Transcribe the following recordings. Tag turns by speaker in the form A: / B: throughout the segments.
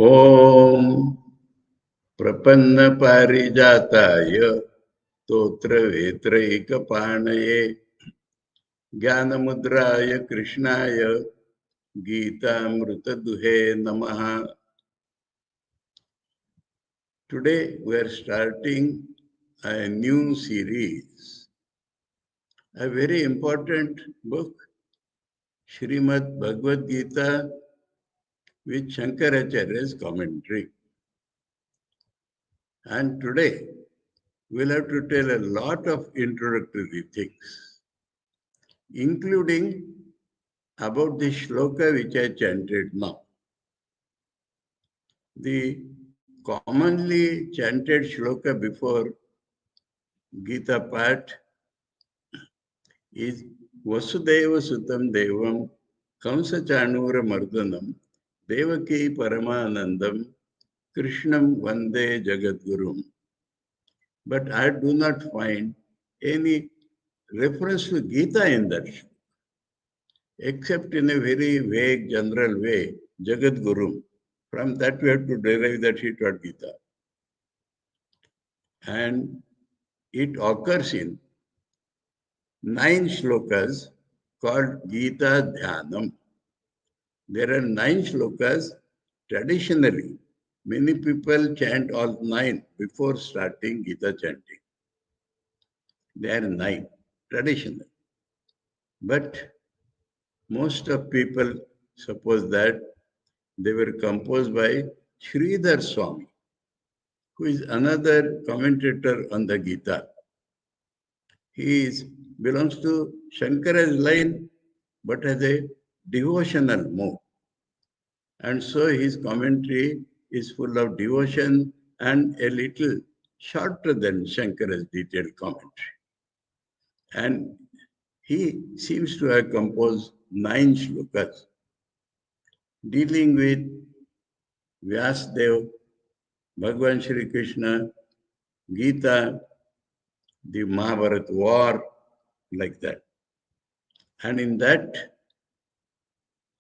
A: Om Prapanna Parijataya Totra Vetraika Panaye Jnanamudraya Krishnaya Gita Mrutaduhe Namaha. Today we are starting a new series, a very important book, Srimad Bhagavad Gita with Shankaracharya's commentary. And today we'll have to tell a lot of introductory things, including about the shloka which I chanted now. The commonly chanted shloka before Gita Path is Vasudeva Sutam Devam Kamsa Chanura Mardanam Devaki Paramanandam Krishnam Vande Jagadgurum. But I do not find any reference to Gita in that, except in a very vague, general way, Jagadgurum. From that we have to derive that he taught Gita. And it occurs in 9 shlokas called Gita Dhyanam. There are 9 shlokas. Traditionally, many people chant all 9 before starting Gita chanting. There are 9, traditional. But most of people suppose that they were composed by Sridhar Swami, who is another commentator on the Gita. He belongs to Shankara's line, but has a devotional mood. And so his commentary is full of devotion and a little shorter than Shankara's detailed commentary. And he seems to have composed 9 shlokas dealing with Vyasdev, Bhagavan Shri Krishna, Gita, the Mahabharata war, like that. And in that,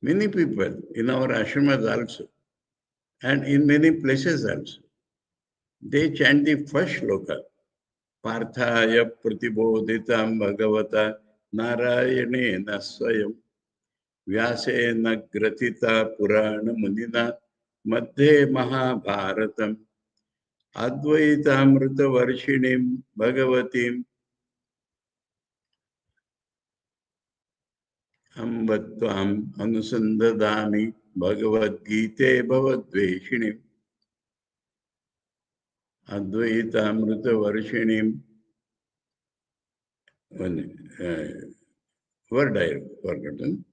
A: many people in our ashramas also, and in many places also, they chant the first shloka, Parthaya Pratibodhitam Bhagavata Narayane Swayam Vyasena Gratita Purana Munina Madhe Mahabharatam Advaita Amrita Varshinim Bhagavatim Ambatvam Anusandadami Bhagavad Gita Bhavadveshinim Advaita Amrita Varshinim. Word I have forgotten.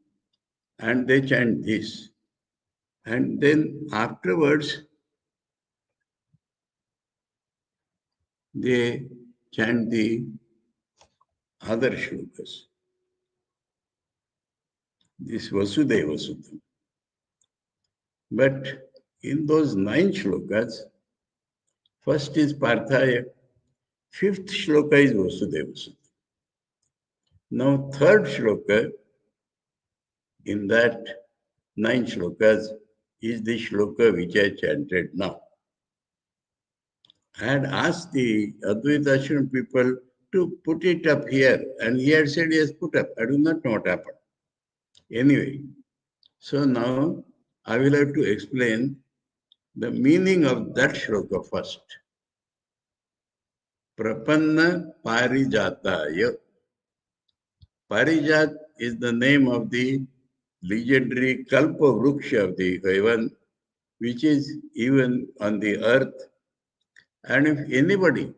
A: And they chant this. And then afterwards, they chant the other shlokas. This Vasudeva Sutam. But in those 9 shlokas, first is Parthaya, 5th shloka is Vasudeva Sutam. Now, 3rd shloka in that 9 shlokas is the shloka which I chanted now. I had asked the Advaita Ashrama people to put it up here, and he had said, yes, put up. I do not know what happened. Anyway, so now I will have to explain the meaning of that shloka first. Prapanna Parijataya. Parijat is the name of the legendary Kalpa Vruksha of the heaven, which is even on the earth. And if anybody,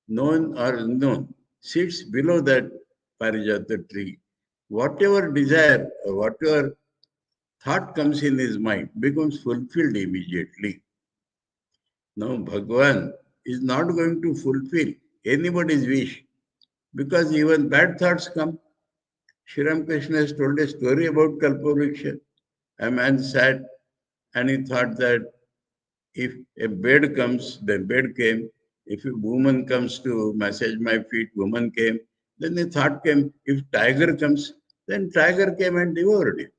A: known or unknown, sits below that Parijata tree, whatever desire or whatever thought comes in his mind becomes fulfilled immediately. Now, Bhagavan is not going to fulfill anybody's wish because even bad thoughts come. Sri Ramakrishna has told a story about Kalpavriksha. A man sat and he thought that if a bed comes, then bed came. If a woman comes to massage my feet, woman came. Then the thought came, if tiger comes, then tiger came and devoured him.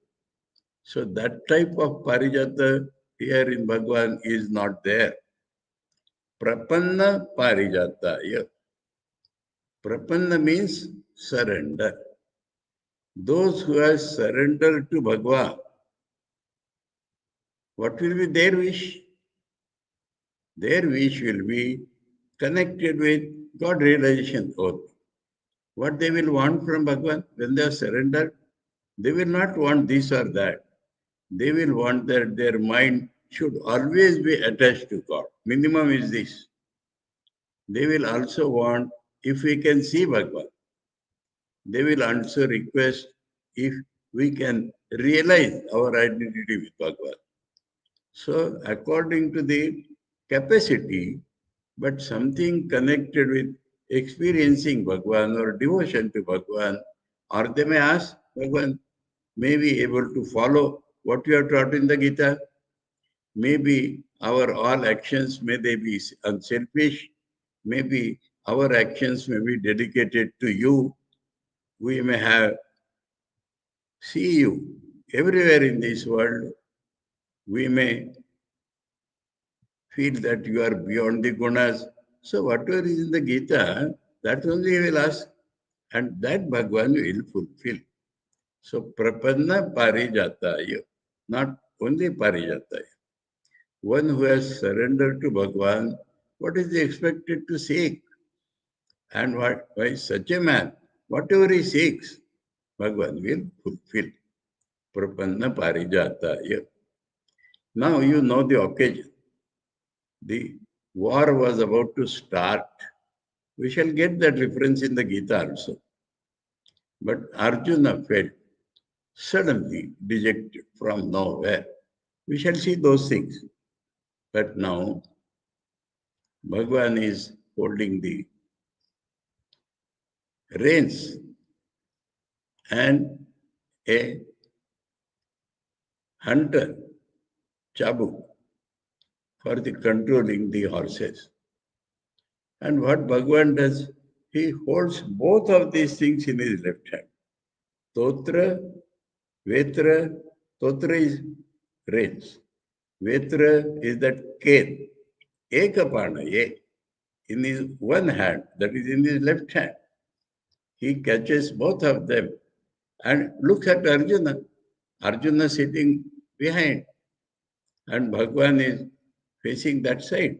A: So that type of Parijata here in Bhagwan is not there. Prapanna parijataya. Prapanna means surrender. Those who have surrendered to Bhagwan, what will be their wish? Their wish will be connected with God realization only. What they will want from Bhagwan when they are surrendered, they will not want this or that. They will want that their mind should always be attached to God. Minimum is this. They will also want, if we can see Bhagwan, they will also request if we can realize our identity with Bhagwan. So according to the capacity, but something connected with experiencing Bhagwan or devotion to Bhagwan, or they may ask, Bhagwan may be able to follow what you have taught in the Gita. Maybe our all actions, may they be unselfish. Maybe our actions may be dedicated to you. We may have see you everywhere in this world. We may feel that you are beyond the gunas. So whatever is in the Gita, that only he will ask, and that Bhagwan will fulfill. So prapanna parijataya, not only parijataya. One who has surrendered to Bhagwan, what is he expected to seek? And why such a man, whatever he seeks, Bhagwan will fulfill. Prapanna parijataya. Now you know the occasion. The war was about to start. We shall get that reference in the Gita also. But Arjuna felt suddenly dejected from nowhere. We shall see those things. But now Bhagwan is holding the reins and a hunter, Chabuk, for the controlling the horses. And what Bhagwan does, he holds both of these things in his left hand. Totra, Vetra, Totra is reins. Vetra is that cane. Ekapana, in his one hand, that is in his left hand. He catches both of them and looks at Arjuna. Arjuna sitting behind, and Bhagwan is facing that side.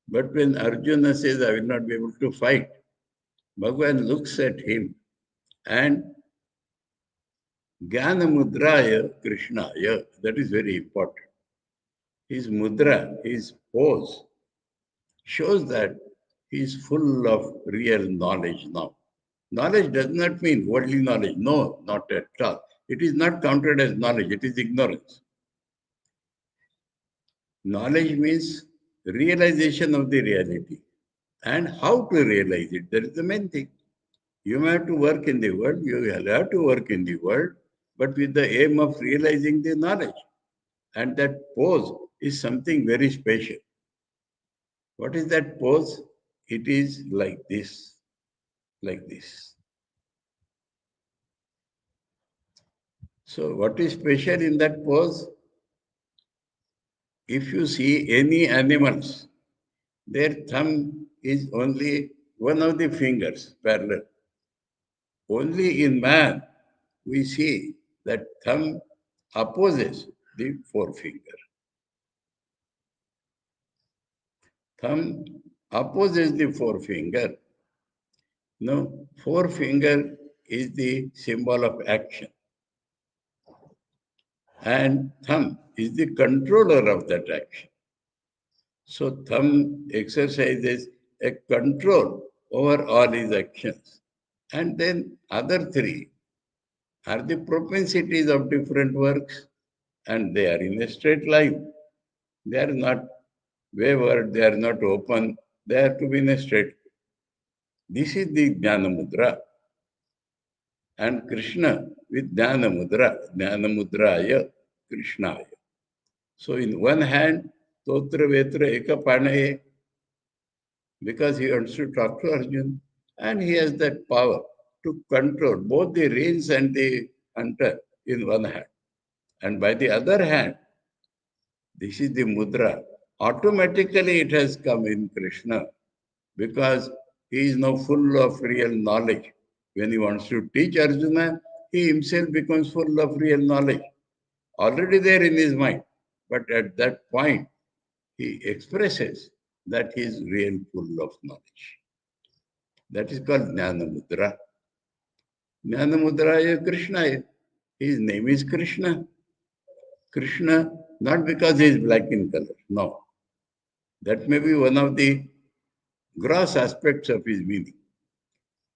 A: But when Arjuna says, I will not be able to fight, Bhagwan looks at him and Jnana Mudraya Krishnaya, that is very important. His mudra, his pose, shows that he is full of real knowledge now. Knowledge does not mean worldly knowledge. No, not at all. It is not counted as knowledge, it is ignorance. Knowledge means realization of the reality. And how to realize it, that is the main thing. You have to work in the world, you have to work in the world, but with the aim of realizing the knowledge. And that pose is something very special. What is that pose? It is like this, like this. So what is special in that pose? If you see any animals, their thumb is only one of the fingers parallel. Only in man, we see that thumb opposes the forefinger. Thumb opposes the forefinger. No, forefinger is the symbol of action. And thumb is the controller of that action. So thumb exercises a control over all his actions. And then other three are the propensities of different works, and they are in a straight line. They are not wayward, they are not open, they have to be in a straight. This is the Jnana Mudra. And Krishna with Jnana Mudraya, Krishnaya. So in one hand, Totra Vetra Ekapanaye, because he wants to talk to Arjuna, and he has that power to control both the reins and the hunter in one hand. And by the other hand, This is the mudra. Automatically it has come in Krishna because he is now full of real knowledge. When he wants to teach Arjuna, he himself becomes full of real knowledge, already there in his mind. But at that point, he expresses that he is real full of knowledge. That is called Jnana Mudra. Jnana Mudra is Krishna. His name is Krishna. Krishna, not because he is black in color, no. That may be one of the gross aspects of his meaning.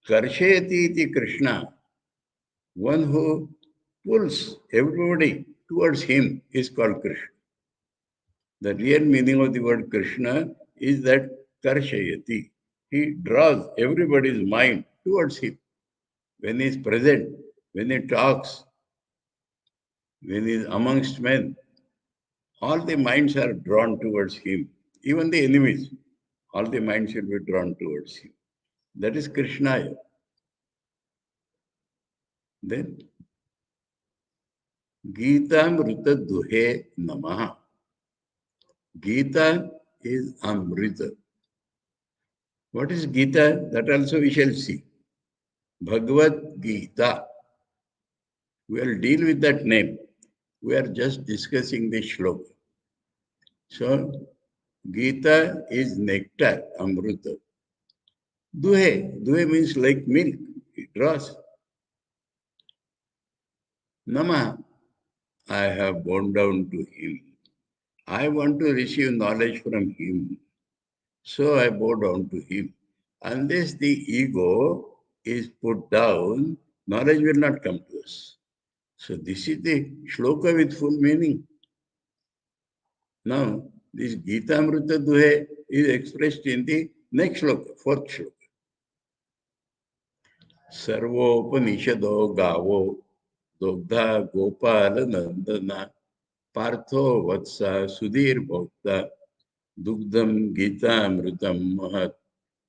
A: Karshayati iti Krishna, one who pulls everybody towards him, is called Krishna. The real meaning of the word Krishna is that Karshayati. He draws everybody's mind towards him. When he is present, when he talks, when he is amongst men, all the minds are drawn towards him. Even the enemies, all the minds will be drawn towards him. That is Krishna. Then, Gita Amrita Duhe Namaha. Gita is Amrita. What is Gita? That also we shall see. Bhagavad Gita. We will deal with that name. We are just discussing the shloka. So, Gita is nectar, Amrita. Duhe. Duhe means like milk. It draws. Nama. I have gone down to him. I want to receive knowledge from him. So I bow down to him. Unless the ego is put down, knowledge will not come to us. So this is the shloka with full meaning. Now, this Gita Amrita Duhe is expressed in the next shloka, fourth shloka. Sarvopanishado gavo dogdha gopala nandana partho vatsa sudhir bhokta dugdham gita amritam mahat.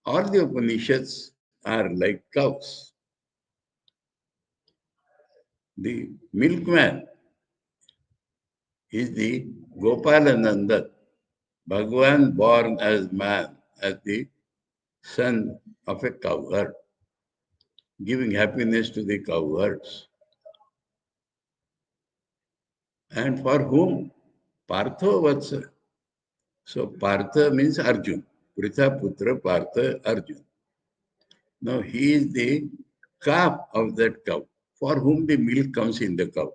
A: All the Upanishads are like cows. The milkman is the Gopalananda, Bhagavan born as man, as the son of a cowherd, giving happiness to the cowherds. And for whom? Partho Vatsa. So Partha means Arjun. Pritha Putra Partha Arjun. Now he is the calf of that cow, for whom the milk comes in the cow.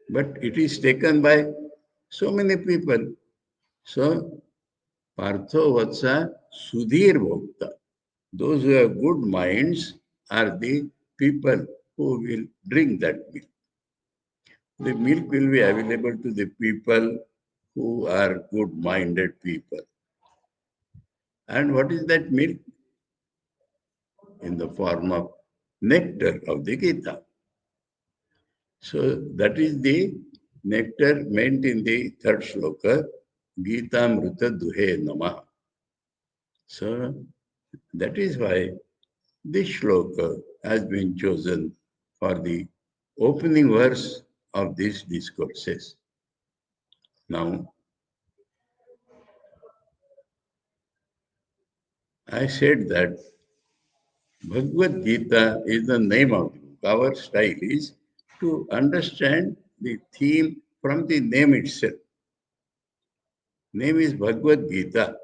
A: But it is taken by so many people. So, Partho Vatsa Sudhir Bhokta. Those who have good minds are the people who will drink that milk. The milk will be available to the people who are good-minded people. And what is that milk? In the form of nectar of the Gita. So that is the nectar meant in the third shloka, Gita Amrita Duhe Namah. So that is why this shloka has been chosen for the opening verse of these discourses. Now, I said that Bhagavad Gita is the name of the book. Our style is to understand the theme from the name itself. Name is Bhagavad Gita.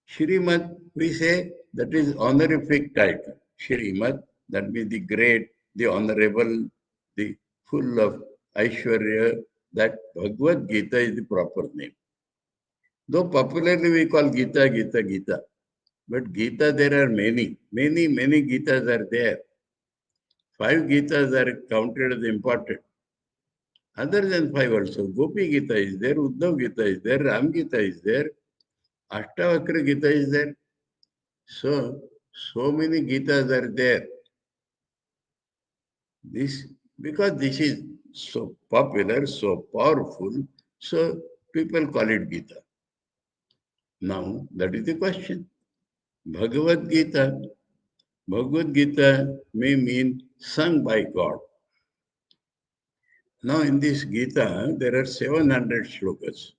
A: Shrimad, we say that is honorific title. Shrimad, that means the great, the honorable, the full of Aishwarya. That Bhagavad Gita is the proper name. Though popularly we call Gita, Gita, Gita. But Gita, there are many Gitas are there. 5 Gitas are counted as important. Other than 5 also, Gopi Gita is there, Uddhav Gita is there, Ram Gita is there, Ashtavakra Gita is there. So many Gitas are there. Because this is so popular, so powerful, so people call it Gita. Now, that is the question. Bhagavad Gita. Bhagavad Gita may mean sung by God. Now in this Gita, there are 700 shlokas.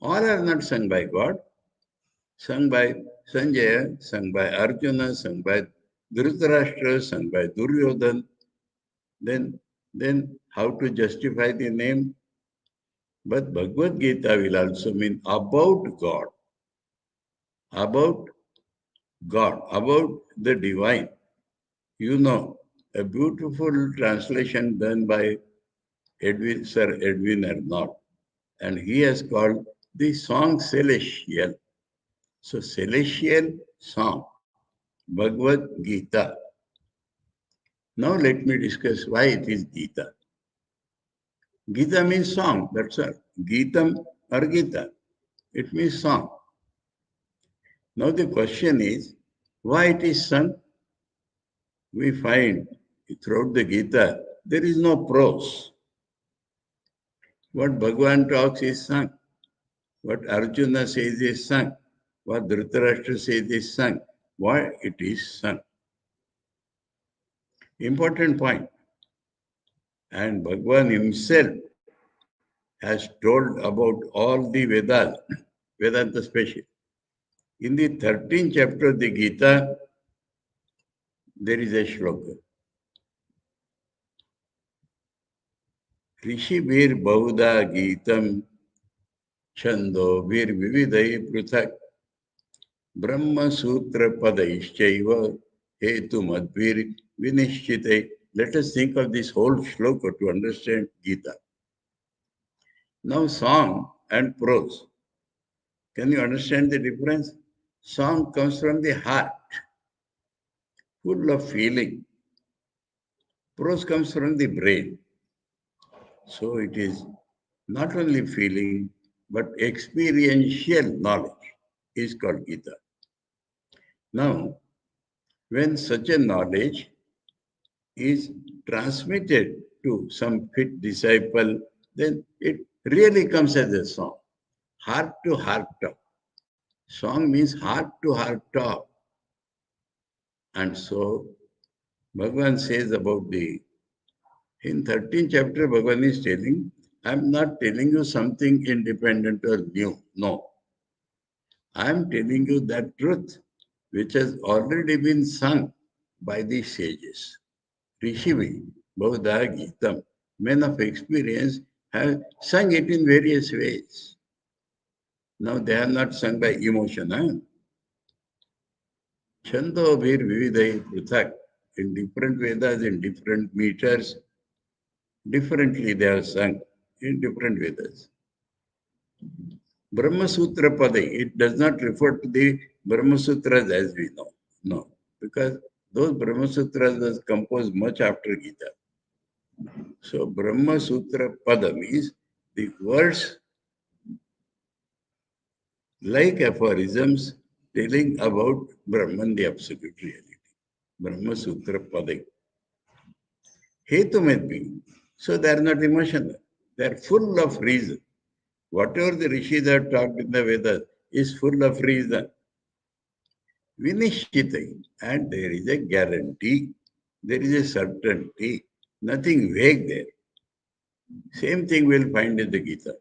A: All are not sung by God, sung by Sanjaya, sung by Arjuna, sung by Dhritarashtra, sung by Duryodhan. Then how to justify the name? But Bhagavad Gita will also mean about God, about God, about the divine. You know, a beautiful translation done by Sir Edwin Arnold, and he has called the song celestial. So celestial song, Bhagavad Gita. Now let me discuss why it is Gita. Gita means song, that's all. Gitam or Gita, it means song. Now the question is, why it is sung? We find throughout the Gita, there is no prose. What Bhagavan talks is sung. What Arjuna says is sung. What Dhritarashtra says is sung. Why it is sung? Important point. And Bhagavan himself has told about all the Vedas, Vedanta special. In the 13th chapter of the Gita, there is a shloka. Rishibhir Bahuda Gitam Chando Vir Vividai Pruthak Brahma Sutra Padaishchaiva Hetu Madvir Vinishchite. Let us think of this whole shloka to understand Gita. Now, song and prose. Can you understand the difference? Song comes from the heart, full of feeling. Prose comes from the brain. So it is not only feeling, but experiential knowledge is called Gita. Now, when such a knowledge is transmitted to some fit disciple, then it really comes as a song. Heart to heart talk. Song means heart to heart talk. And so, Bhagavan says about in 13th chapter, Bhagavan is telling, I'm not telling you something independent or new. No. I'm telling you that truth which has already been sung by the sages. Rishivi, Bauddha, Gitam, men of experience have sung it in various ways. Now they are not sung by emotion. Chando Vir Vividai Pruthak. In different Vedas, in different meters, differently they are sung in different Vedas. Brahma Sutra Padai, it does not refer to the Brahma Sutras as we know. No, because those Brahma Sutras was composed much after Gita. So Brahma Sutra Pada means the words like aphorisms telling about Brahman, the absolute reality. Brahma Sutra Padai. Hetu Medbi. So they are not emotional. They are full of reason. Whatever the rishis have talked in the Vedas is full of reason. Vinishchitai. And there is a guarantee. There is a certainty. Nothing vague there. Same thing we'll find in the Gita.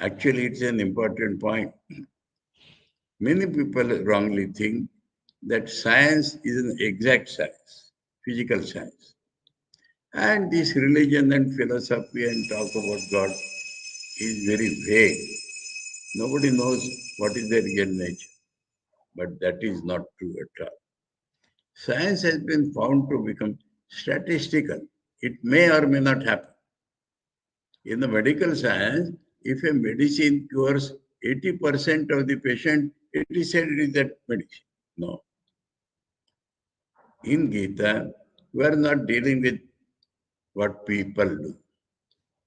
A: Actually, it's an important point. Many people wrongly think that science is an exact science, physical science. And this religion and philosophy and talk about God is very vague. Nobody knows what is their real nature. But that is not true at all. Science has been found to become statistical. It may or may not happen. In the medical science, if a medicine cures 80% of the patient, it is said it is that medicine. No. In Gita, we are not dealing with what people do.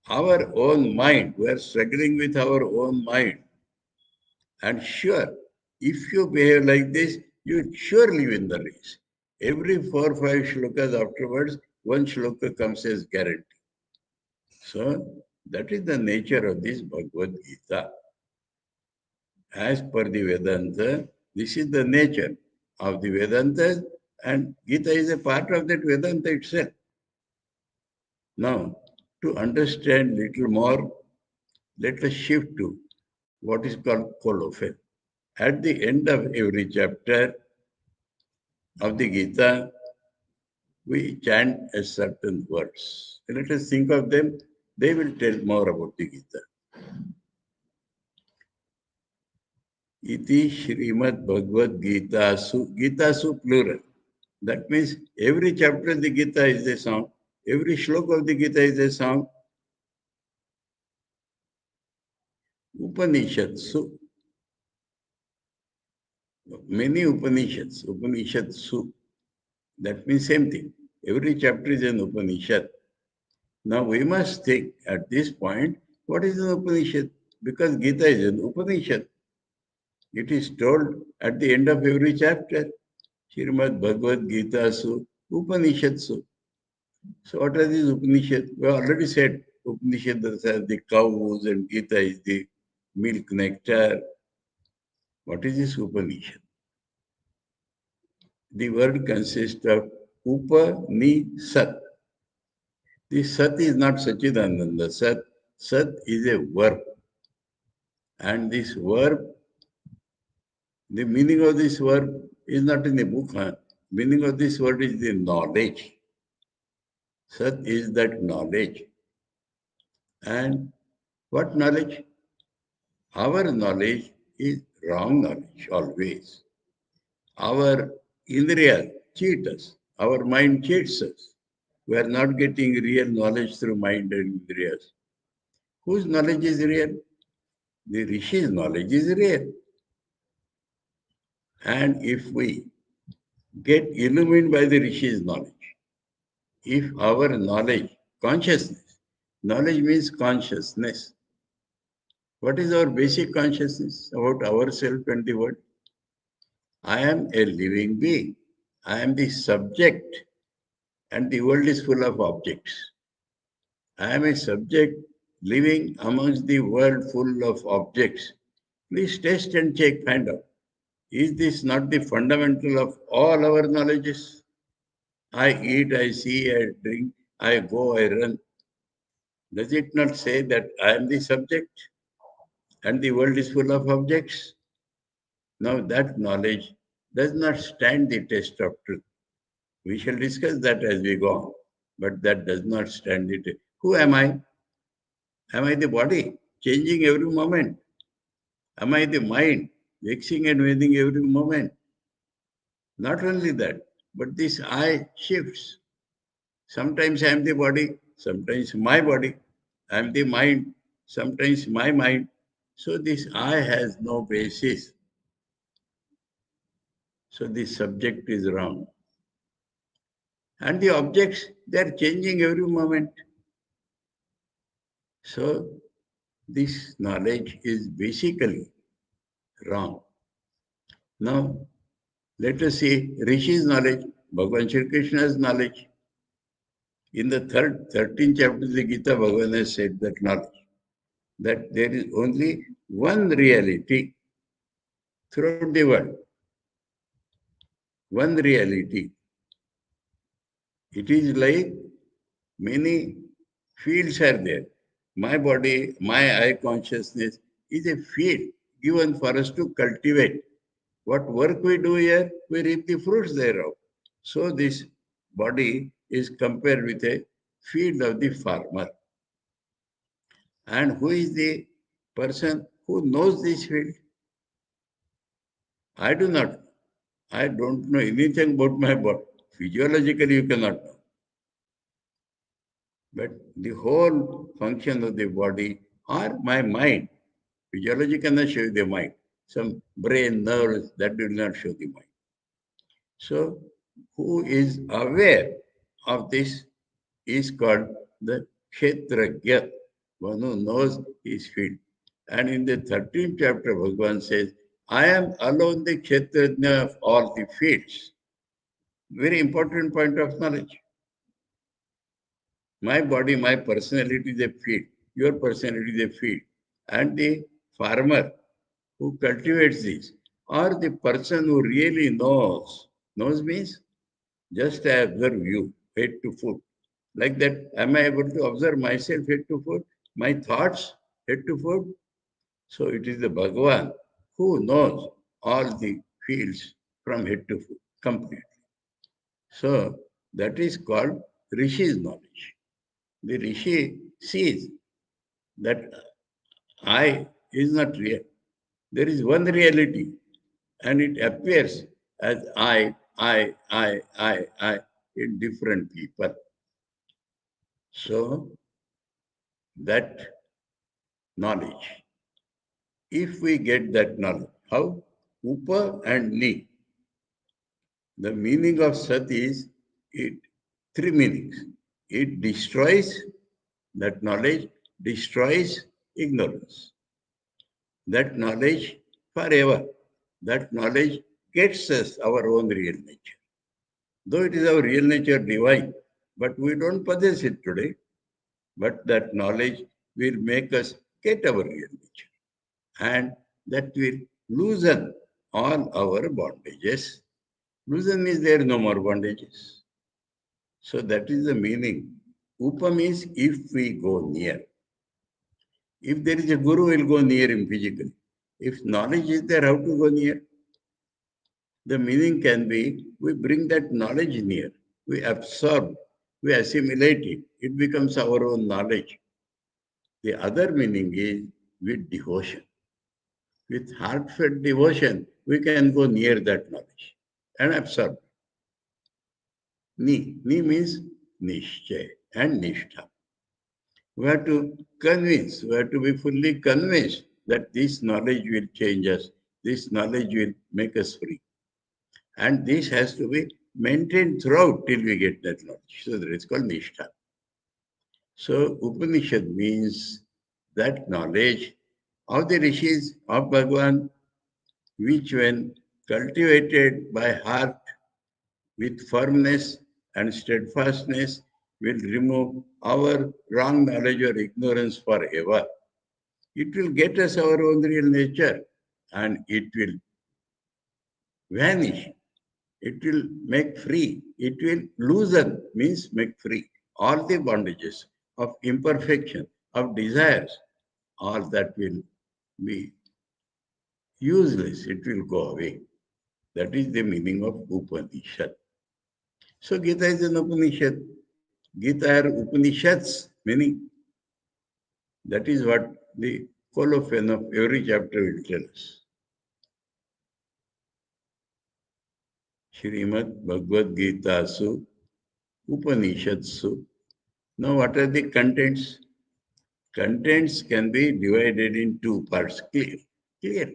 A: Our own mind, we are struggling with our own mind. And sure, if you behave like this, you surely win the race. Every 4 or 5 shlokas afterwards, one shloka comes as guarantee. So, that is the nature of this Bhagavad Gita. As per the Vedanta, this is the nature of the Vedanta, and Gita is a part of that Vedanta itself. Now, to understand little more, let us shift to what is called colloquial. At the end of every chapter of the Gita, we chant a certain words. Let us think of them. They will tell more about the Gita. Iti Srimad Bhagavad Gita Su plural. That means every chapter of the Gita is a song. Every shloka of the Gita is a song. Upanishatsu. Many Upanishads. Upanishatsu. That means same thing. Every chapter is an Upanishad. Now we must think at this point, what is an Upanishad? Because Gita is an Upanishad. It is told at the end of every chapter. Srimad Bhagavad Gita Su Upanishatsu. So what are these Upanishads? We already said Upanishads are the cows and Gita is the milk nectar. What is this Upanishad? The word consists of Upanishat. The Sat is not Sachidananda. Sat is a verb. And this verb, the meaning of this verb is not in the book. Meaning of this word is the knowledge. Sat is that knowledge. And what knowledge? Our knowledge is wrong knowledge always. Our indriyas cheat us. Our mind cheats us. We are not getting real knowledge through mind and indriyas. Whose knowledge is real? The Rishi's knowledge is real. And if we get illumined by the Rishi's knowledge, if our knowledge, consciousness, knowledge means consciousness. What is our basic consciousness about ourselves and the world? I am a living being. I am the subject and the world is full of objects. I am a subject living amongst the world full of objects. Please test and check, find out. Is this not the fundamental of all our knowledges? I eat, I see, I drink, I go, I run. Does it not say that I am the subject and the world is full of objects? Now that knowledge does not stand the test of truth. We shall discuss that as we go on, but that does not stand the test. Who am I? Am I the body, changing every moment? Am I the mind, waxing and waning every moment? Not only that, but this I shifts. Sometimes I am the body, sometimes my body. I am the mind, sometimes my mind. So this I has no basis. So this subject is wrong. And the objects, they are changing every moment. So this knowledge is basically wrong. Now, let us see Rishi's knowledge, Bhagavan Shri Krishna's knowledge. In the 13th chapter of the Gita, Bhagavan has said that knowledge, that there is only one reality throughout the world. One reality. It is like many fields are there. My body, my I consciousness is a field given for us to cultivate. What work we do here, we reap the fruits thereof. So this body is compared with a field of the farmer. And who is the person who knows this field? I do not. I don't know anything about my body. Physiologically, you cannot know. But the whole function of the body or my mind, physiology cannot show you the mind. Some brain, nerves, that will not show the mind. So, who is aware of this is called the Kshetrajna, one who knows his field. And in the 13th chapter, Bhagavan says, I am alone the Kshetrajna of all the fields. Very important point of knowledge. My body, my personality is a field. Your personality is a field. And the farmer who cultivates this, or the person who really knows means just I observe you, head to foot. Like that, am I able to observe myself head to foot, my thoughts head to foot? So it is the Bhagavan who knows all the fields from head to foot completely. So that is called Rishi's knowledge. The Rishi sees that I is not real. There is one reality, and it appears as I in different people. So that knowledge, if we get that knowledge, how? Upa and Ni. The meaning of Sat is it three meanings. It destroys, that knowledge destroys ignorance. That knowledge forever. That knowledge gets us our own real nature. Though it is our real nature divine, but we don't possess it today. But that knowledge will make us get our real nature. And that will loosen all our bondages. Loosen means there are no more bondages. So that is the meaning. Upa means if we go near. If there is a guru, we'll go near him physically. If knowledge is there, how to go near? The meaning can be, we bring that knowledge near. We absorb, we assimilate it. It becomes our own knowledge. The other meaning is with devotion. With heartfelt devotion, we can go near that knowledge and absorb. Ni means Nishchay and Nishtha. We have to convince, we have to be fully convinced that this knowledge will change us, this knowledge will make us free. And this has to be maintained throughout till we get that knowledge. So that is called Nishtha. So Upanishad means that knowledge of the rishis of Bhagavan, which when cultivated by heart with firmness and steadfastness will remove our wrong knowledge or ignorance forever. It will get us our own real nature and it will vanish. It will make free. It will loosen, means make free. All the bondages of imperfection, of desires, all that will be useless. It will go away. That is the meaning of Upanishad. So Gita is an Upanishad. Gita are Upanishads, meaning that is what the colophon of every chapter will tell us. Srimad Bhagavad Gita Su Upanishadsu. Now what are the contents? Contents can be divided in two parts. Clear.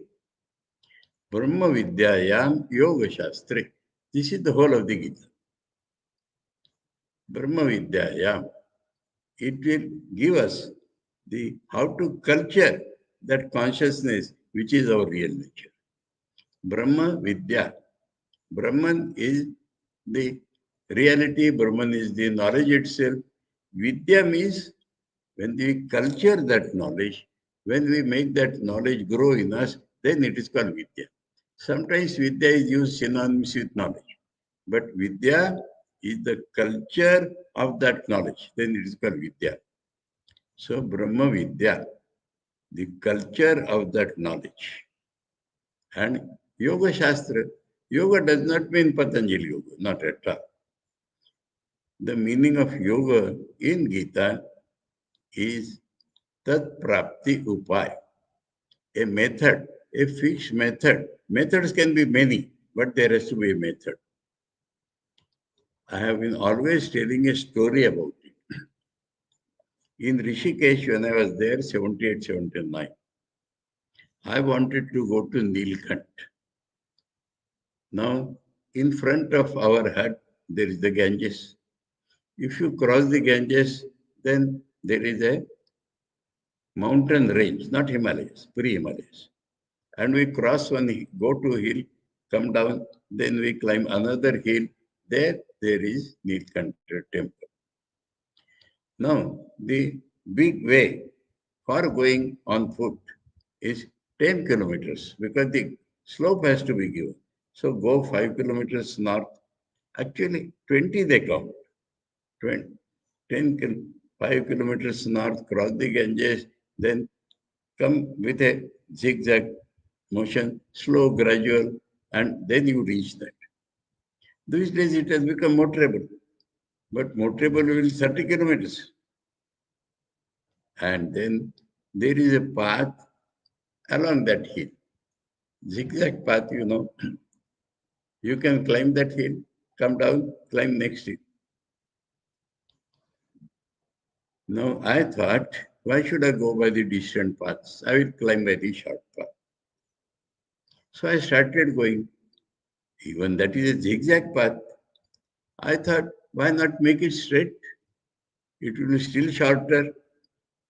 A: Brahma Vidyayam Yoga Shastre. This is the whole of the Gita. Brahma Vidyayam. It will give us the how to culture that consciousness which is our real nature. Brahma Vidya. Brahman is the reality, Brahman is the knowledge itself. Vidya means when we culture that knowledge, when we make that knowledge grow in us, then it is called Vidya. Sometimes Vidya is used synonymous with knowledge, but Vidya is the culture of that knowledge, then it is called Vidya. So Brahma Vidya, the culture of that knowledge. And Yoga Shastra, yoga does not mean Patanjali Yoga, not at all. The meaning of yoga in Gita is Tat Prapti Upay, a method, a fixed method. Methods can be many, but there has to be a method. I have been always telling a story about it. In Rishikesh, when I was there, 78, 79, I wanted to go to Nilkant. Now, in front of our hut, there is the Ganges. If you cross the Ganges, then there is a mountain range, not Himalayas, pre-Himalayas. And we cross one, go to a hill, come down, then we climb another hill. There is Nilkanta temple. Now, the big way for going on foot is 10 kilometers because the slope has to be given. So go 5 kilometers north. Actually, 20 they count. 20. 5 kilometers north, cross the Ganges, then come with a zigzag motion, slow, gradual, and then you reach that. These days it has become motorable, but motorable will be 30 kilometers. And then there is a path along that hill. Zigzag path, you know. You can climb that hill, come down, climb next hill. Now I thought, why should I go by the distant paths? I will climb by the short path. So I started going. Even that is a zigzag path. I thought, why not make it straight? It will be still shorter.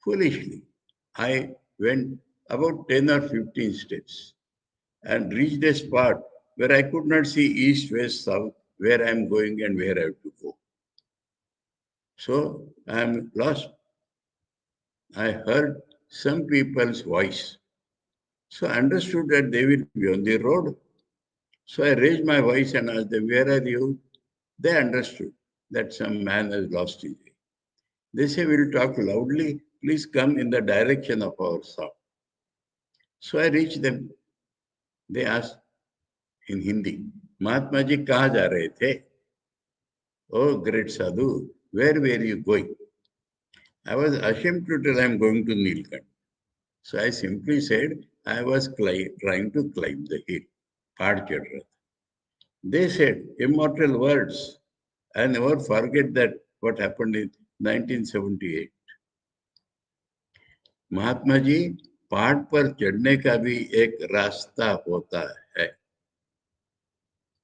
A: Foolishly, I went about 10 or 15 steps and reached a spot where I could not see east, west, south, where I am going and where I have to go. So I am lost. I heard some people's voice. So I understood that they will be on the road. So I raised my voice and asked them, where are you? They understood that some man has lost his way. They say, we'll talk loudly. Please come in the direction of our sound. So I reached them. They asked in Hindi, Mahatma ji, kahan ja rahe the? Oh, great sadhu, where were you going? I was ashamed to tell I am going to Nilkant. So I simply said, I was trying to climb the hill. Pad chad raha tha. They said, immortal words. I never forget that what happened in 1978. Mahatma ji, पहाड़ पर चढ़ने का भी एक रास्ता होता है.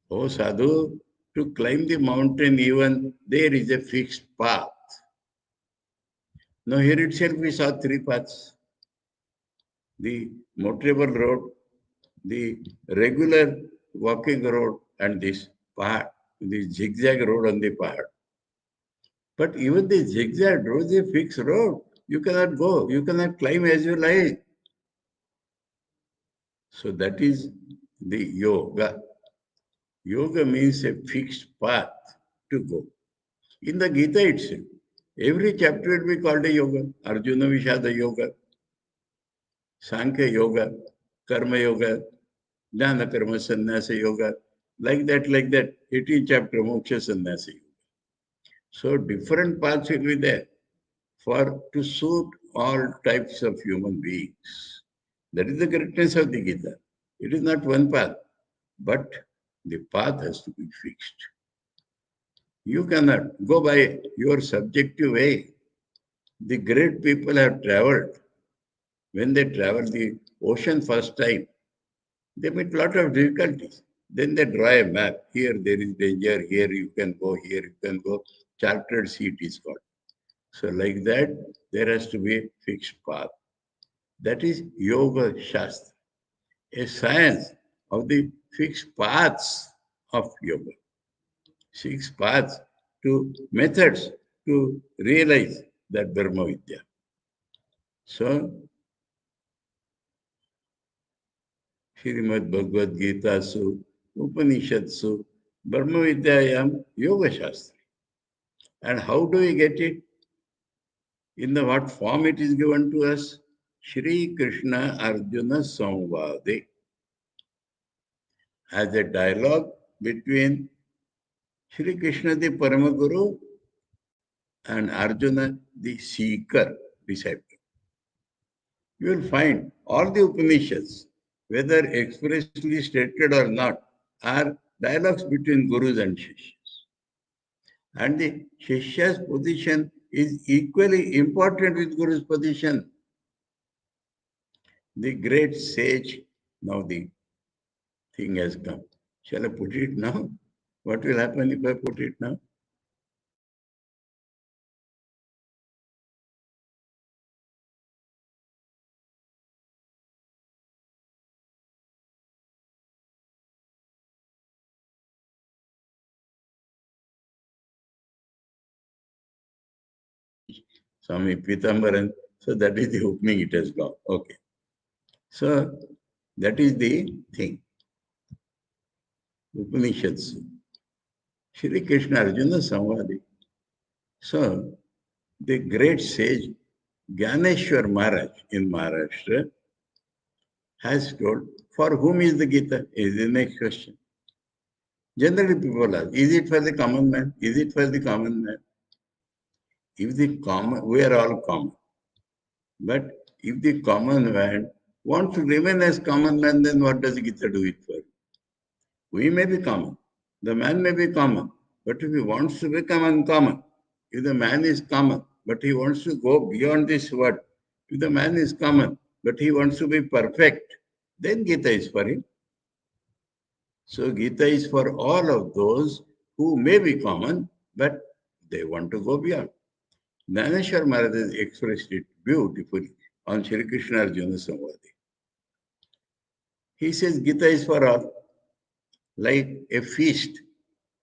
A: Oh sadhu, to climb the mountain even there is a fixed path. Now here itself we saw 3 paths. The motorable road, the regular walking road, and this pahad, the zigzag road on the pahad. But even the zigzag road is a fixed road. You cannot go, you cannot climb as you like. So that is the yoga. Yoga means a fixed path to go. In the Gita itself, every chapter will be called a yoga. Arjuna Vishada Yoga, Sankhya Yoga, Karma Yoga, Jnana Karma Sannyasa Yoga, like that, 18th chapter, Moksha Sannyasa Yoga. So different paths will be there to suit all types of human beings. That is the greatness of the Gita. It is not one path, but the path has to be fixed. You cannot go by your subjective way. The great people have traveled. When they travel the ocean first time, they meet a lot of difficulties. Then they draw a map. Here there is danger, here you can go, here you can go. Chartered sea it is called. So like that, there has to be a fixed path. That is Yoga Shastra, a science of the fixed paths of yoga. 6 paths to methods to realize that Brahma Vidya. So, Srimad Bhagavad Gita Su, Upanishad Su, Brahma Vidyayam Yoga Shastra. And how do we get it? In the what form it is given to us? Shri Krishna Arjuna Samvade. As a dialogue between Shri Krishna the Paramaguru and Arjuna the seeker, disciple. You will find all the Upanishads, whether expressly stated or not, are dialogues between gurus and shishyas. And the shishya's position is equally important with guru's position. The great sage, now the thing has come. Shall I put it now? What will happen if I put it now? Swami Pitambarananda. So that is the opening it has got. Okay. So that is the thing. Upanishads. Shri Krishna Arjuna Samvadi. So the great sage Gyaneshwar Maharaj in Maharashtra has told, for whom is the Gita? Is the next question. Generally people ask, is it for the common man? Is it for the common man? If the common, we are all common. But if the common man wants to remain as common man, then what does Gita do it for? We may be common. The man may be common. But if he wants to become uncommon, if the man is common, but he wants to go beyond this world, if the man is common, but he wants to be perfect, then Gita is for him. So Gita is for all of those who may be common, but they want to go beyond. Dhaneshwar Maharaj has expressed it beautifully on Sri Krishna Arjuna Samvadi. He says Gita is for all, like a feast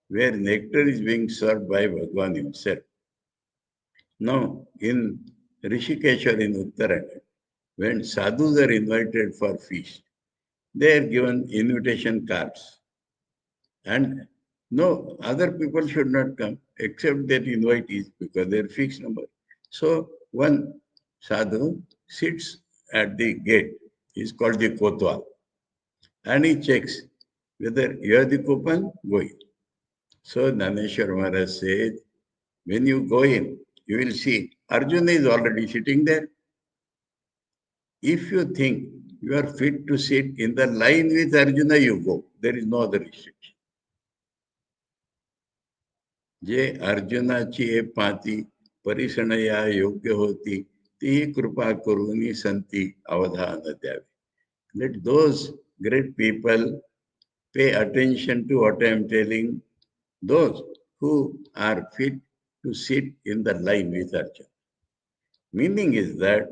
A: where nectar is being served by Bhagavan himself. Now, in Rishikesh or in Uttarakhand, when sadhus are invited for feast, they are given invitation cards. And no, other people should not come except that invitees because they are fixed number. So one sadhu sits at the gate. He's called the Kotwal. And he checks whether you have the coupon, go in. So Dhaneshwar Maharaj said, when you go in, you will see Arjuna is already sitting there. If you think you are fit to sit in the line with Arjuna, you go. There is no other restriction. Je Arjuna chi pati parisanaya yogya hoti ti krupa kuruni santi avadhana dyavi. Let those great people pay attention to what I am telling, those who are fit to sit in the line with Arjuna. Meaning is that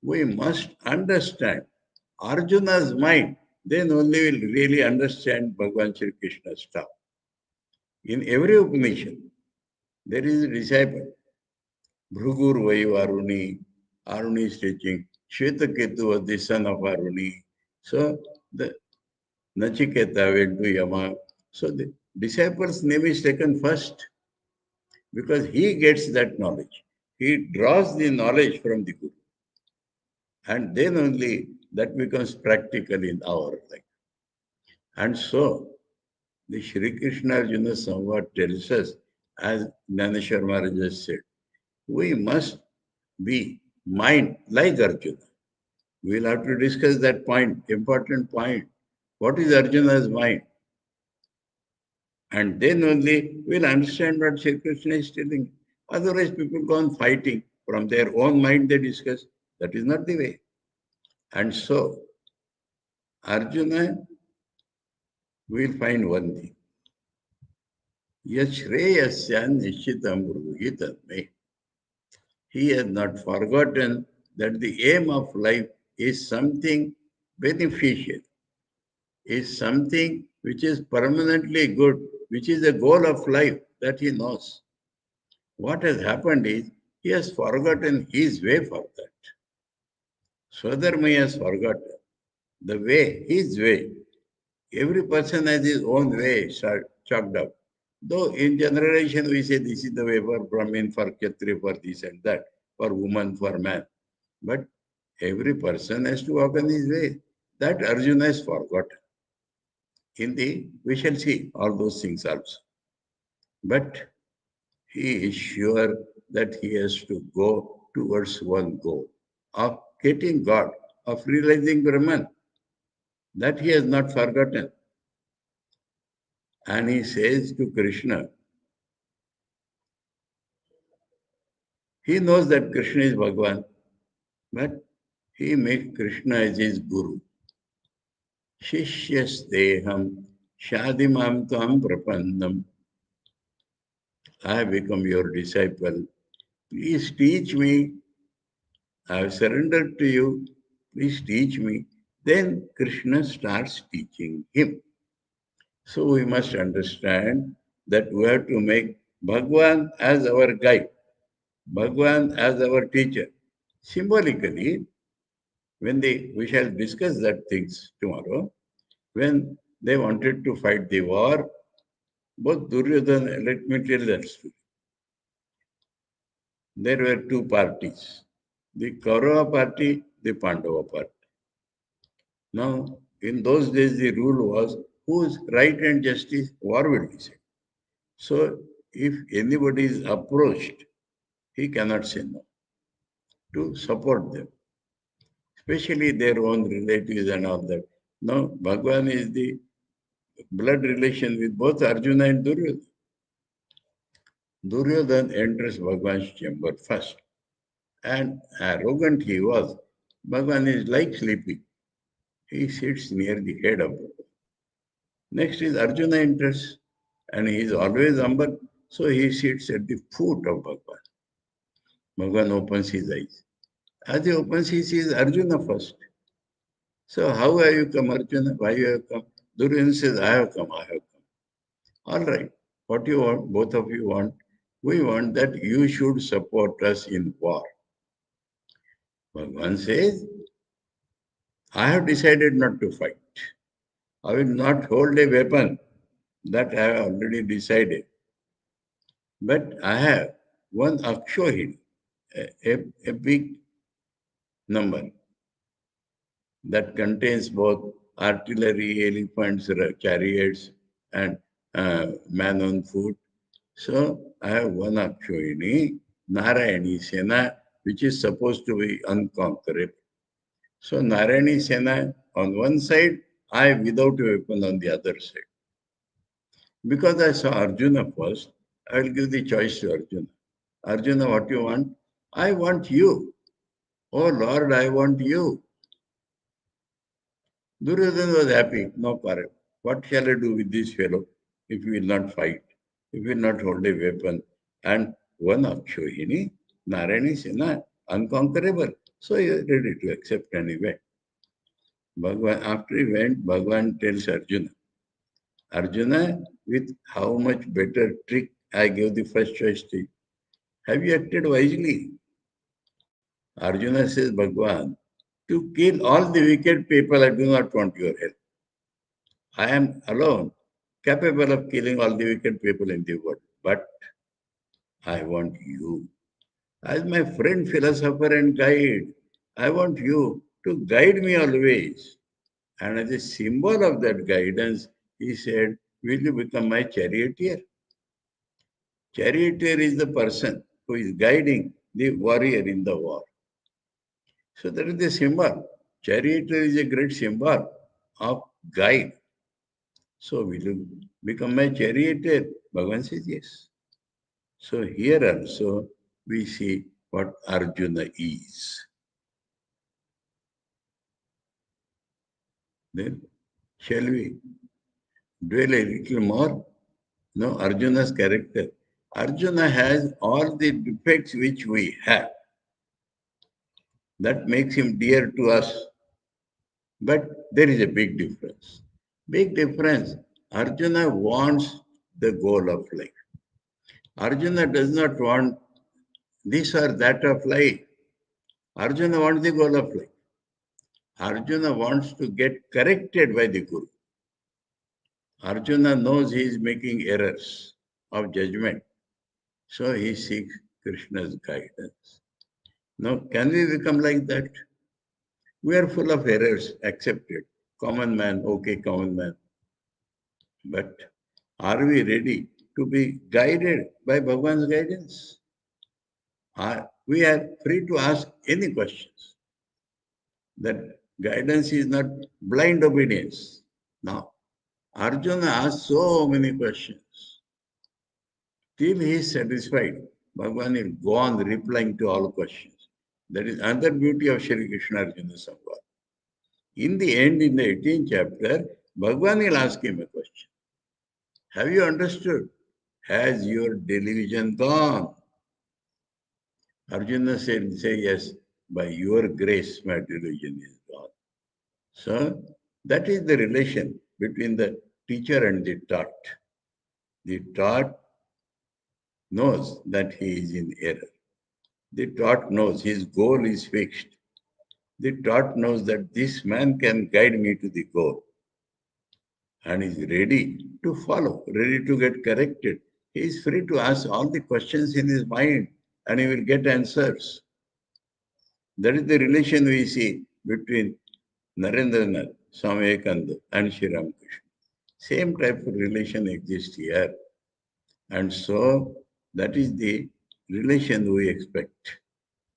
A: we must understand Arjuna's mind, then only will really understand Bhagavan Shri Krishna's stuff. In every Upanishad, there is a disciple. Bhrugur Vayu Aruni, Aruni is teaching. Shvetaketu was the son of Aruni. So the Nachiketa went to Yama. So the disciple's name is taken first because he gets that knowledge. He draws the knowledge from the Guru. And then only that becomes practical in our life. And so, the Sri Krishna Arjuna Samvad tells us, as Dhaneshwar Maharaj has said, we must be mind like Arjuna. We will have to discuss that point, important point. What is Arjuna's mind? And then only we'll understand what Sri Krishna is telling. Otherwise, people go on fighting. From their own mind they discuss. That is not the way. And so, Arjuna will find one thing. Yashreyasya nishitam bruhitam me. He has not forgotten that the aim of life is something beneficial, is something which is permanently good, which is the goal of life that he knows. What has happened is he has forgotten his way for that. Swadharma has forgotten the way, his way. Every person has his own way chalked up. Though in generalization we say this is the way for Brahmin, for Kshatriya, for this and that, for woman, for man. But every person has to walk on his way. That Arjuna has forgotten. We shall see all those things also. But he is sure that he has to go towards one goal of getting God, of realizing Brahman. That he has not forgotten. And he says to Krishna, he knows that Krishna is Bhagavan, but he makes Krishna as his guru. Shishyasteham shadimam tam prapannam. I have become your disciple. Please teach me. I have surrendered to you. Please teach me. Then Krishna starts teaching him. So we must understand that we have to make Bhagavan as our guide, Bhagavan as our teacher. Symbolically, we shall discuss that things tomorrow, when they wanted to fight the war, both Duryodhana, let me tell that story. there were two parties, the Kaurava party, the Pandava party. Now, in those days, the rule was whose right and justice war will decide. So, if anybody is approached, he cannot say no to support them, especially their own relatives and all that. Now, Bhagwan is the blood relation with both Arjuna and Duryodhana. Duryodhana enters Bhagwan's chamber first, and arrogant he was. Bhagwan is like sleeping. He sits near the head of Bhagwan. Next is Arjuna enters, and he is always humble, so he sits at the foot of Bhagwan. Bhagwan opens his eyes. As he opens, he sees Arjuna first. So, how have you come, Arjuna? Why you have come? Duryodhana says, I have come, I have come. All right, what you want, both of you want? We want that you should support us in war. Bhagwan says, I have decided not to fight. I will not hold a weapon. That I have already decided. But I have one Akshohini, a big number that contains both artillery, elephants, chariots, and man on foot. So I have one Akshohini, Narayani Sena, which is supposed to be unconquerable. So Narayani Sena on one side, I without a weapon on the other side. Because I saw Arjuna first, I will give the choice to Arjuna. Arjuna, what you want? I want you. Oh Lord, I want you. Duryodhana was happy. No quarrel. What shall I do with this fellow if he will not fight, if he will not hold a weapon? And one Akshohini, Narayani Sena, unconquerable. So he is ready to accept anyway. Bhagwan, after he went, Bhagwan tells Arjuna, Arjuna, with how much better trick I gave the first choice to you. Have you acted wisely? Arjuna says, Bhagwan, to kill all the wicked people, I do not want your help. I am alone, capable of killing all the wicked people in the world. But I want you. As my friend, philosopher, and guide, I want you to guide me always. And as a symbol of that guidance, he said, will you become my charioteer? Charioteer is the person who is guiding the warrior in the war. So that is the symbol. Charioteer is a great symbol of guide. So will you become my charioteer? Bhagavan says yes. So here also we see what Arjuna is. Then shall we dwell a little more? No, Arjuna's character. Arjuna has all the defects which we have. That makes him dear to us. But there is a big difference. Big difference. Arjuna wants the goal of life. Arjuna does not want this or that of life. Arjuna wants the goal of life. Arjuna wants to get corrected by the Guru. Arjuna knows he is making errors of judgment. So he seeks Krishna's guidance. Now, can we become like that? We are full of errors, accepted. Common man, okay, common man. But are we ready to be guided by Bhagwan's guidance? We are free to ask any questions. That guidance is not blind obedience. Now, Arjuna asked so many questions. Till he is satisfied, Bhagwan will go on replying to all questions. That is another beauty of Shri Krishna Arjuna Samvad. In the end, in the 18th chapter, Bhagwan will ask him a question. Have you understood? Has your delusion gone? Arjuna said, say yes, by your grace, my delusion is gone. So that is the relation between the teacher and the taught. The taught knows that he is in error. The taught knows his goal is fixed. The taught knows that this man can guide me to the goal and is ready to follow, ready to get corrected. He is free to ask all the questions in his mind. and he will get answers. That is the relation we see between Narendranath, Swami Vivekananda, and Sri Ramakrishna. Same type of relation exists here. And so that is the relation we expect.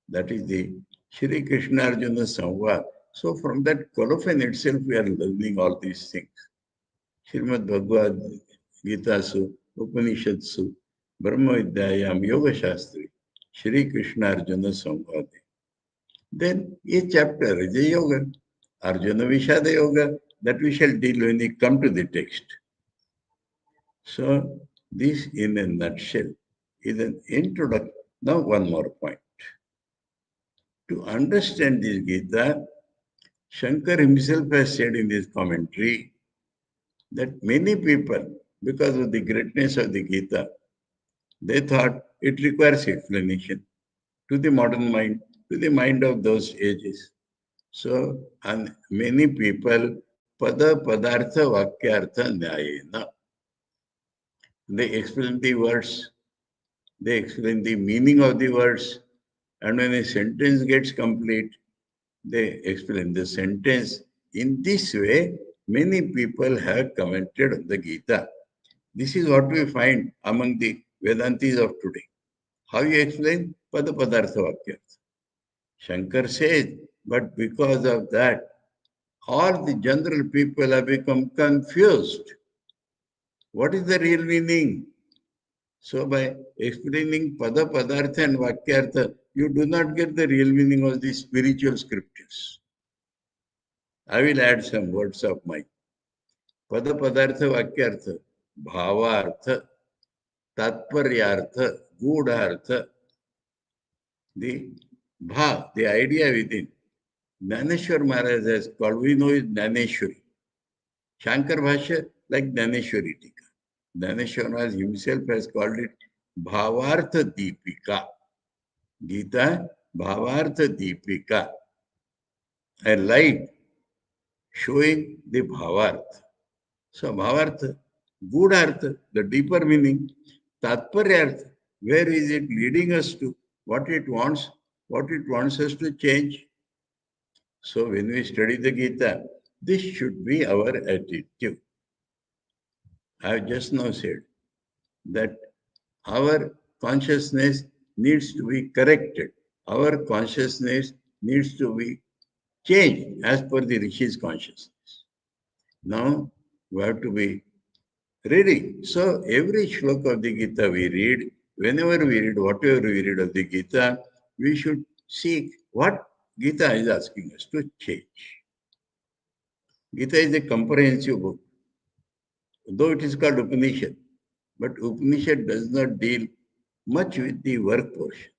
A: That is the Shri Krishna Arjuna Samvad. So from that colophon itself, we are learning all these things. Srimad Bhagavad Gita Su, Upanishad Su, Brahma Vidyayam Yoga Shastri, Shri Krishna Arjuna Samvad. Then each chapter is a yoga. Arjuna Vishada Yoga, that we shall deal when we come to the text. So this in a nutshell is an introduction. Now one more point. To understand this Gita, Shankar himself has said in his commentary that many people, because of the greatness of the Gita, they thought it requires explanation to the modern mind, to the mind of those ages. So, and many people, pada padartha vakyartha nyayena, they explain the words, they explain the meaning of the words, and when a sentence gets complete, they explain the sentence. In this way, many people have commented on the Gita. This is what we find among the Vedantis of today. How you explain? Pada padartha vakyartha. Shankar says, but because of that, all the general people have become confused. What is the real meaning? So by explaining pada, padartha and vakyartha, you do not get the real meaning of the spiritual scriptures. I will add some words of mine. Pada, padartha, vakyartha, bhavartha, tatparyartha, gudhartha, the bhav, the idea within. Dhaneshwar Maharaj has called, we know it Dhaneshwari. Shankar Bhashya, like Dhaneshwari Tika. Dhaneshwar Maharaj himself has called it Bhavartha Deepika. Gita, Bhavartha Deepika. A light showing the Bhavartha. So Bhavartha, Gudhartha, the deeper meaning. Tatparyartha, where is it leading us to? What it wants us to change. So when we study the Gita, this should be our attitude. I have just now said that our consciousness needs to be corrected. Our consciousness needs to be changed as per the Rishi's consciousness. Now we have to be reading. So every shloka of the Gita we read, whenever we read, whatever we read of the Gita, we should seek what Gita is asking us to change. Gita is a comprehensive book. Though it is called Upanishad, but Upanishad does not deal much with the work portion.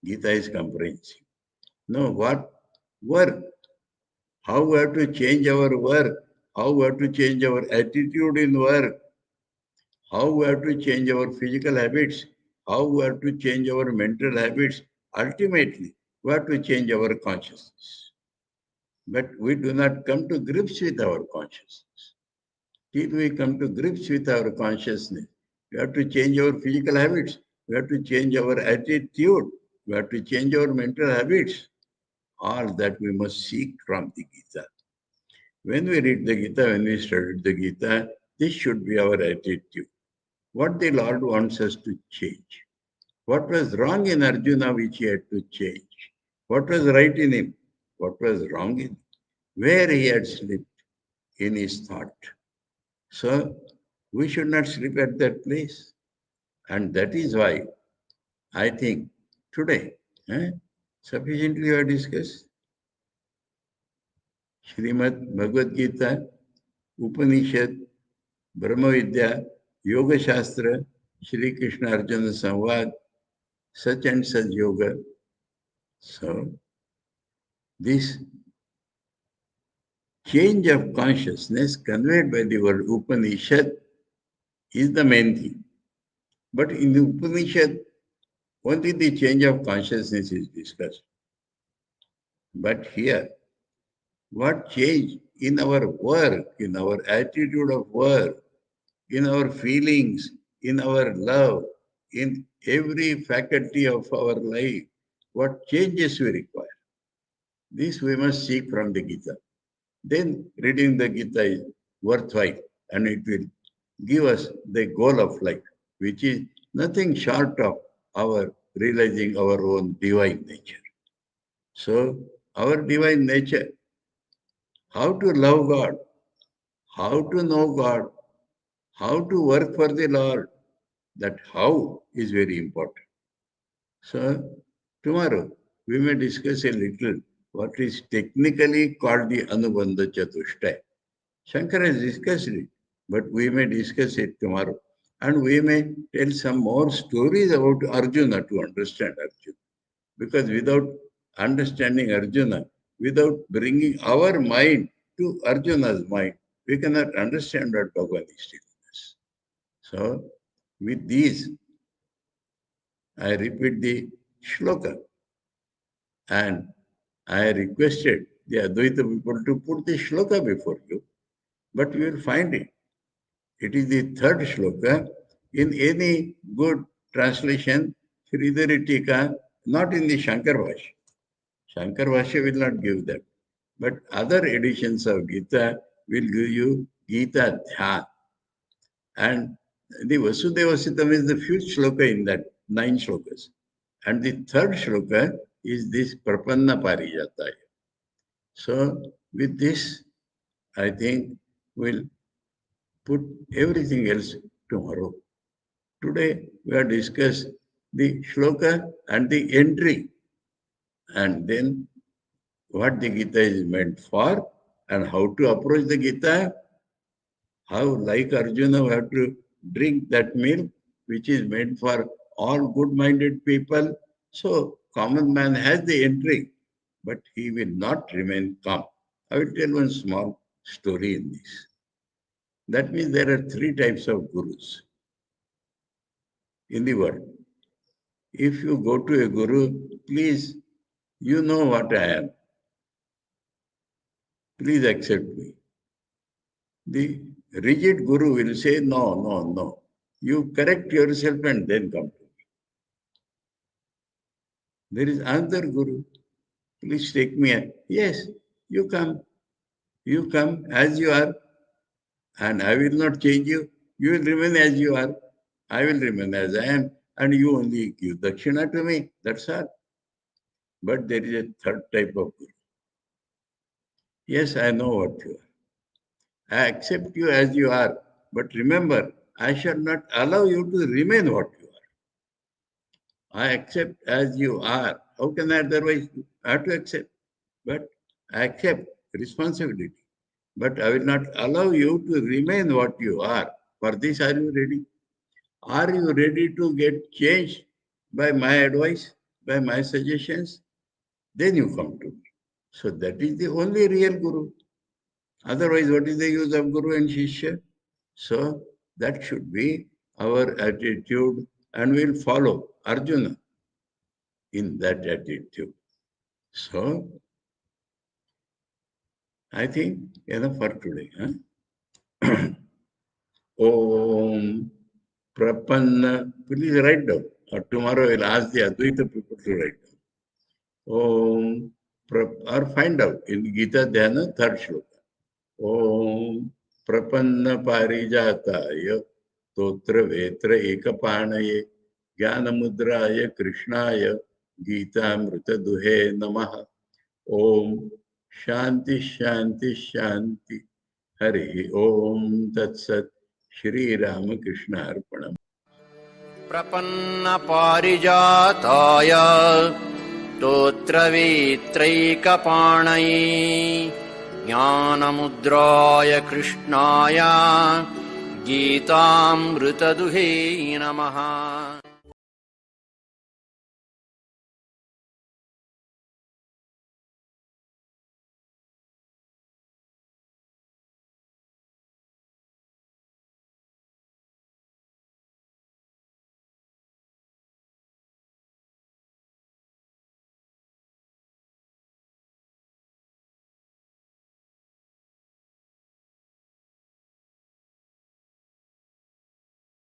A: Gita is comprehensive. No, what work? How we have to change our work? How we have to change our attitude in work? How we have to change our physical habits? How we have to change our mental habits? Ultimately, we have to change our consciousness. But we do not come to grips with our consciousness. Till we come to grips with our consciousness, we have to change our physical habits. We have to change our attitude. We have to change our mental habits. All that we must seek from the Gita. When we read the Gita, when we study the Gita, this should be our attitude. What the Lord wants us to change. What was wrong in Arjuna which he had to change? What was right in him? What was wrong in him? Where he had slipped in his thought. So we should not slip at that place. And that is why I think today, sufficiently we have discussed Srimad Bhagavad Gita, Upanishad, Brahma Vidya, Yoga Shastra, Shri Krishna Arjuna Samvad, such and such yoga. So this change of consciousness conveyed by the word Upanishad is the main thing. But in the Upanishad, only the change of consciousness is discussed. But here, what change in our work, in our attitude of work, in our feelings, in our love, in every faculty of our life, what changes we require. This we must seek from the Gita. Then reading the Gita is worthwhile and it will give us the goal of life, which is nothing short of our realizing our own divine nature. So, our divine nature, how to love God, how to know God, how to work for the Lord, that how is very important. So, tomorrow we may discuss a little what is technically called the Anubandha Chatushtaya. Shankara has discussed it, but we may discuss it tomorrow. And we may tell some more stories about Arjuna to understand Arjuna. Because without understanding Arjuna, without bringing our mind to Arjuna's mind, we cannot understand what Bhagavan is telling us. So, with these, I repeat the shloka. And I requested the Advaita people to put the shloka before you, but you will find it. It is the third shloka in any good translation, Sridhari Tika, not in the Shankar Bhashya. Shankar Bhashya will not give that. But other editions of Gita will give you Gita Dhyanam. And the Vasudeva Sitam is the fifth shloka in that, 9 shlokas. And the third shloka is this Prapanna Parijataya. So with this, I think we'll put everything else tomorrow. Today, we have discussed the shloka and the entry, and then what the Gita is meant for, and how to approach the Gita, how, like Arjuna, we have to drink that milk, which is meant for all good-minded people. So, common man has the entry, but he will not remain calm. I will tell one small story in this. That means there are 3 types of gurus in the world. If you go to a guru, please, you know what I am. Please accept me. The rigid guru will say, no, no, no. You correct yourself and then come to me. There is another guru. Please take me. Yes, you come. You come as you are, and I will not change you. You will remain as you are. I will remain as I am, and you only give dakshina to me. That's all. But there is a third type of guru. Yes, I know what you are. I accept you as you are, but remember, I shall not allow you to remain what you are. I accept as you are. How can I otherwise? I have to accept. But I accept responsibility. But I will not allow you to remain what you are. For this, are you ready? Are you ready to get changed by my advice, by my suggestions? Then you come to me. So that is the only real guru. Otherwise, what is the use of guru and shishya? So that should be our attitude, and we'll follow Arjuna in that attitude. So I think enough for today. Huh? Om Prapanna, please write down. Or tomorrow I'll ask the Advaita people to write down. Om, or find out in Gita Dhyanam, 3rd shloka. Om Prapanna Parijataya Totra Vetra Ekapanaye Jnanamudraya Krishnaya Gita-mrita Duhe Namaha. Om Shanti Shanti Shanti Hari Om Tat Sat Shri Ramakrishna Arpanam.
B: Prapanna Parijataya Totra Vetraikapanaye Jnanamudraya Krishnaya Gita-mrita Duhe Namaha.